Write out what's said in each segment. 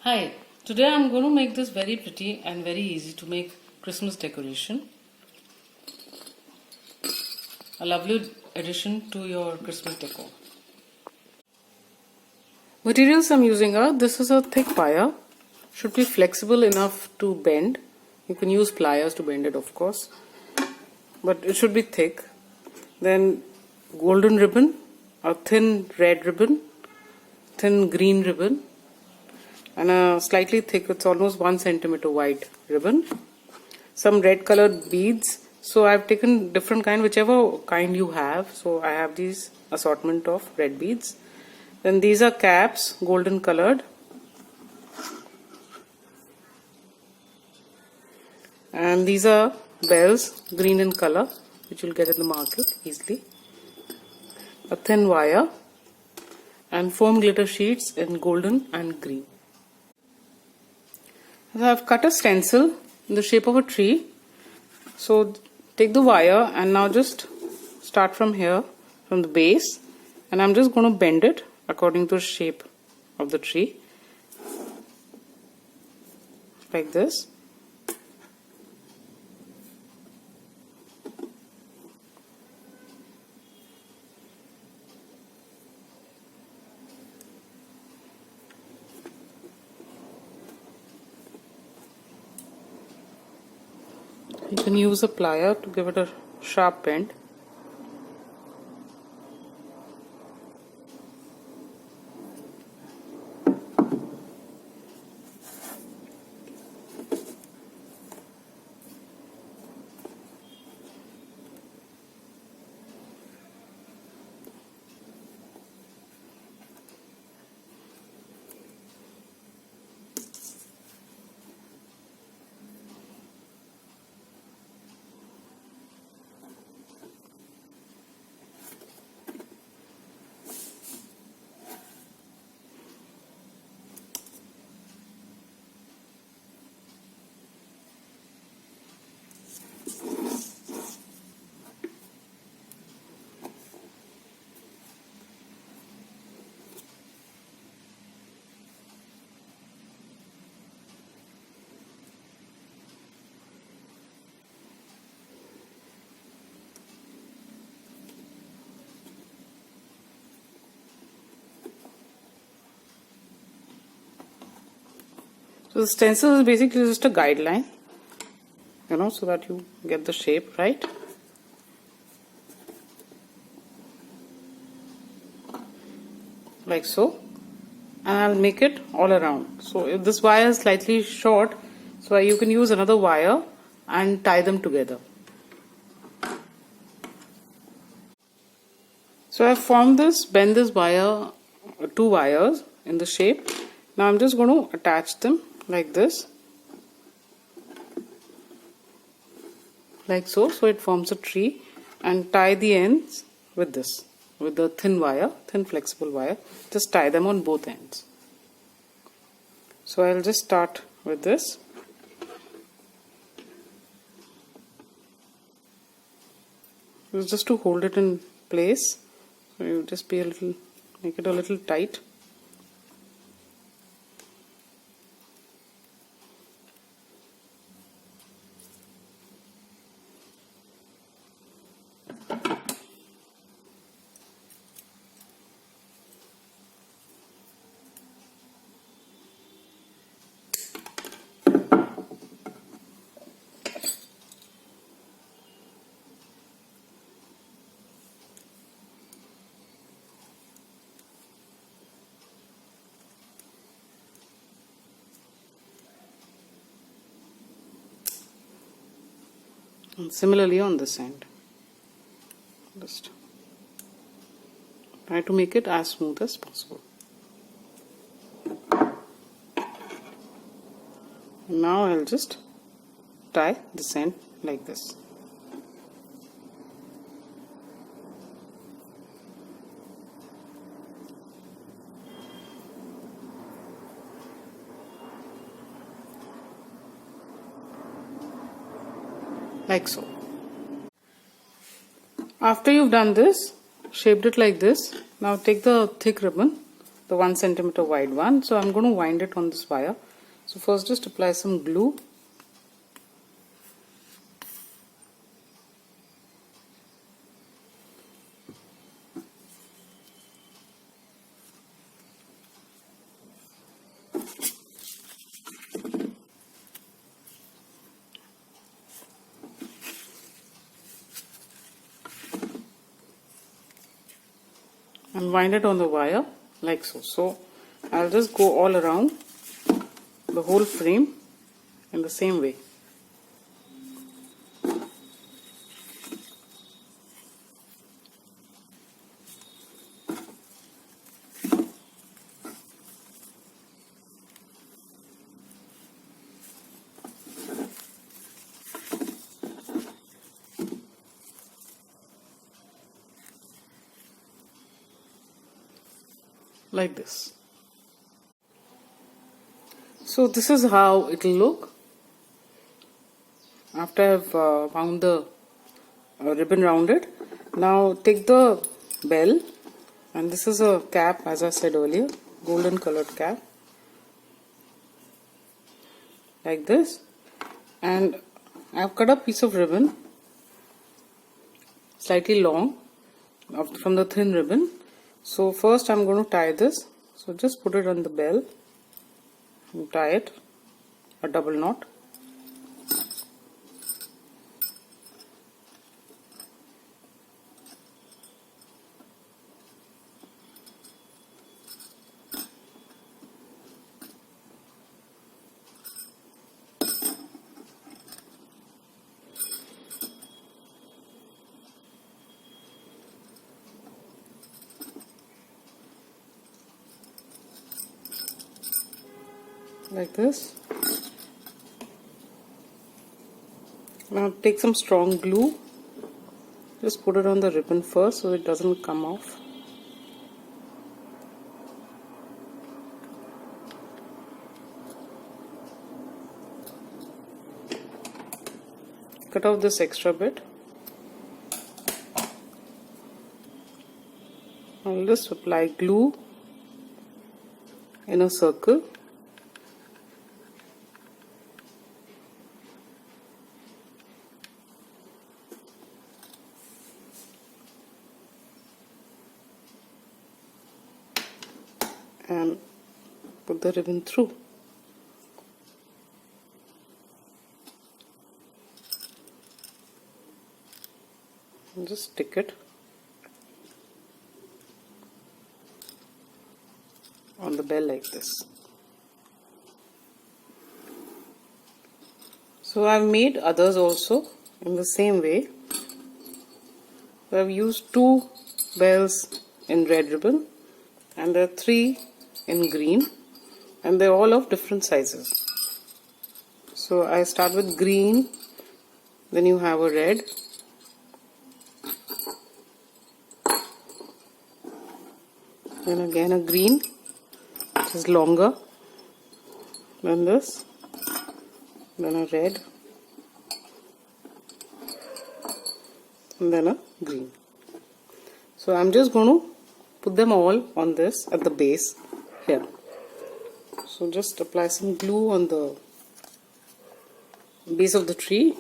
Hi, today I'm going to make this very pretty and very easy to make Christmas decoration. A lovely addition to your Christmas decor. Materials I'm using are, this is a thick wire, should be flexible enough to bend. You can use pliers to bend it, of course, but it should be thick. Then golden ribbon, a thin red ribbon, thin green ribbon, and a slightly thick, it's almost 1 centimeter wide ribbon. Some red colored beads. So I've taken different kind, whichever kind you have. So I have these assortment of red beads. Then these are caps, golden colored. And these are bells, green in color, which you'll get in the market easily. A thin wire and foam glitter sheets in golden and green. So I've cut a stencil in the shape of a tree. So take the wire and now just start from here, from the base, and I'm just going to bend it according to the shape of the tree, like this. You can use a plier to give it a sharp bend. So the stencil is basically just a guideline, so that you get the shape right. Like so. And I'll make it all around. So if this wire is slightly short, so you can use another wire and tie them together. So I've formed this, bend this wire, 2 wires in the shape. Now I'm just going to attach them like this, like so. So it forms a tree, and tie the ends with this, with the thin wire, thin flexible wire. Just tie them on both ends. So I'll just start with this. It's just to hold it in place. So you just make it a little tight. And similarly on this end, just try to make it as smooth as possible. And now I'll just tie this end like this. Like so. After you've done this, shaped it like this, now take the thick ribbon the 1 centimeter wide one. So I'm going to wind it on this wire. So first just apply some glue. And wind it on the wire like so. So I'll just go all around the whole frame in the same way. Like this. So this is how it will look after I've wound the ribbon round it. Now take the bell, and this is a cap, as I said earlier, golden colored cap, like this. And I've cut a piece of ribbon slightly long from the thin ribbon. So first I'm going to tie this. So just put it on the bell and tie it a double knot. Like this. Now take some strong glue, just put it on the ribbon first so it doesn't come off. Cut off this extra bit. I'll just apply glue in a circle. And put the ribbon through. And just stick it on the bell like this. So I've made others also in the same way. So I've used 2 bells in red ribbon, and there are 3 in green, and they're all of different sizes. So I start with green, then you have a red, then again a green, which is longer than this, then a red, and then a green. So I'm just going to put them all on this at the base here. So just apply some glue on the base of the tree.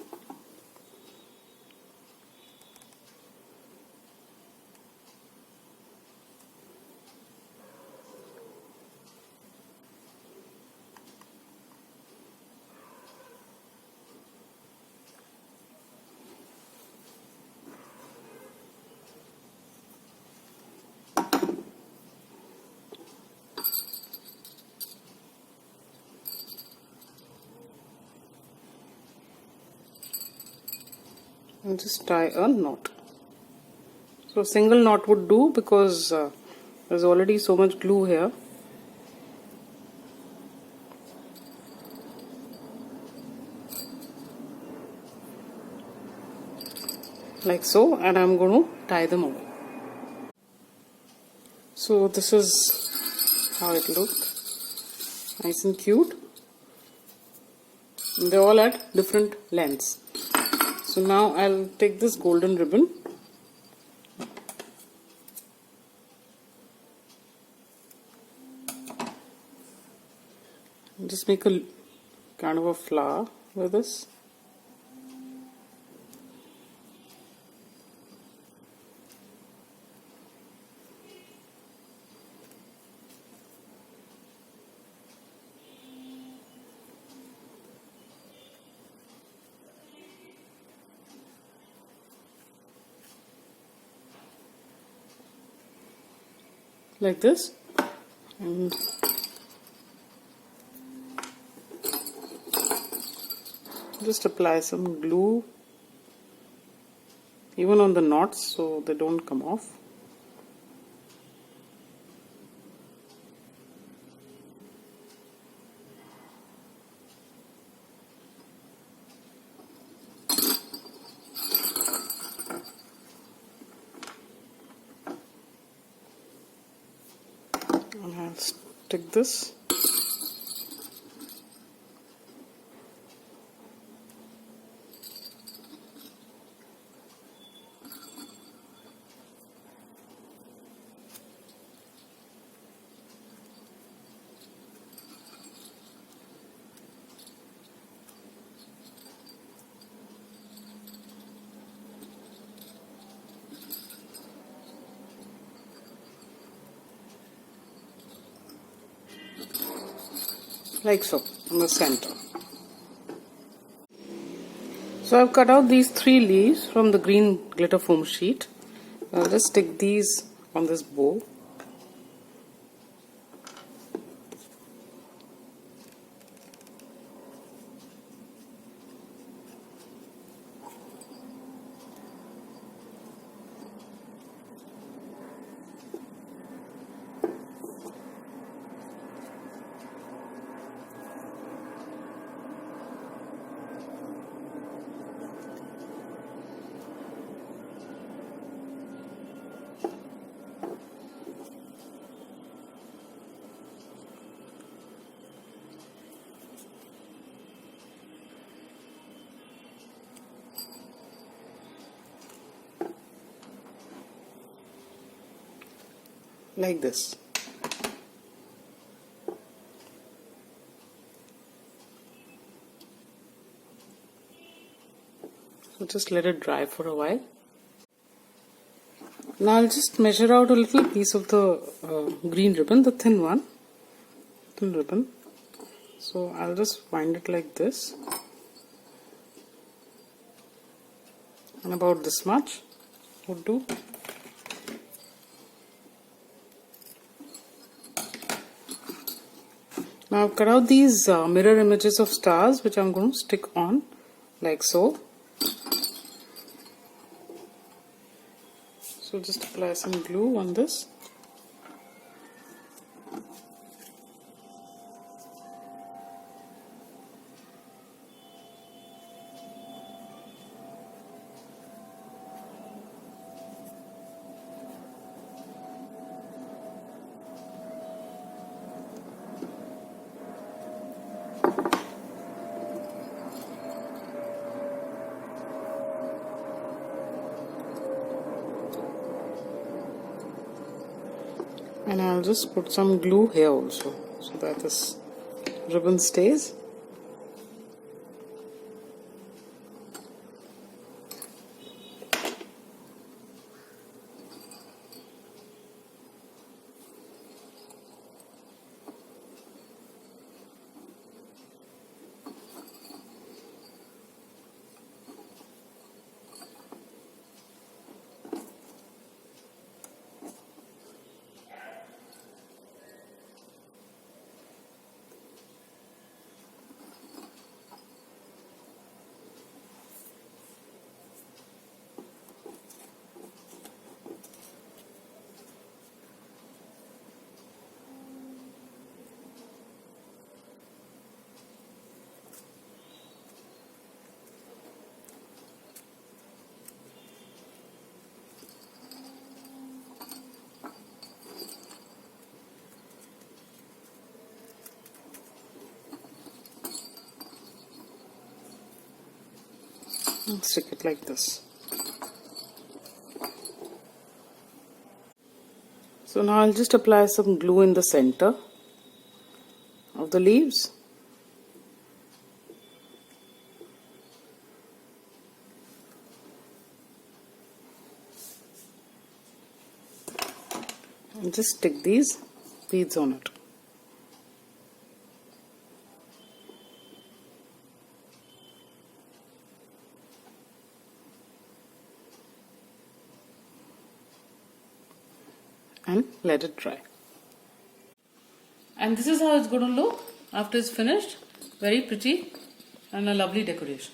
And just tie a knot. So single knot would do because there's already so much glue here. Like so, and I'm going to tie them all. So this is how it looked, nice and cute. They're all at different lengths. So now I'll take this golden ribbon Just make a kind of a flower with this. Like this. And just apply some glue even on the knots so they don't come off. And I'll stick this. Like so, in the center. So I've cut out these 3 leaves from the green glitter foam sheet. I'll just stick these on this bow. Like this. So just let it dry for a while. Now I'll just measure out a little piece of the green ribbon, the thin one, thin ribbon. So I'll just wind it like this, and about this much would do. Now I've cut out these mirror images of stars which I'm going to stick on like so. So just apply some glue on this. And I'll just put some glue here also so that this ribbon stays. And stick it like this. So now I'll just apply some glue in the center of the leaves. and just stick these beads on it. And let it dry. And this is how it's going to look after it's finished. Very pretty and a lovely decoration.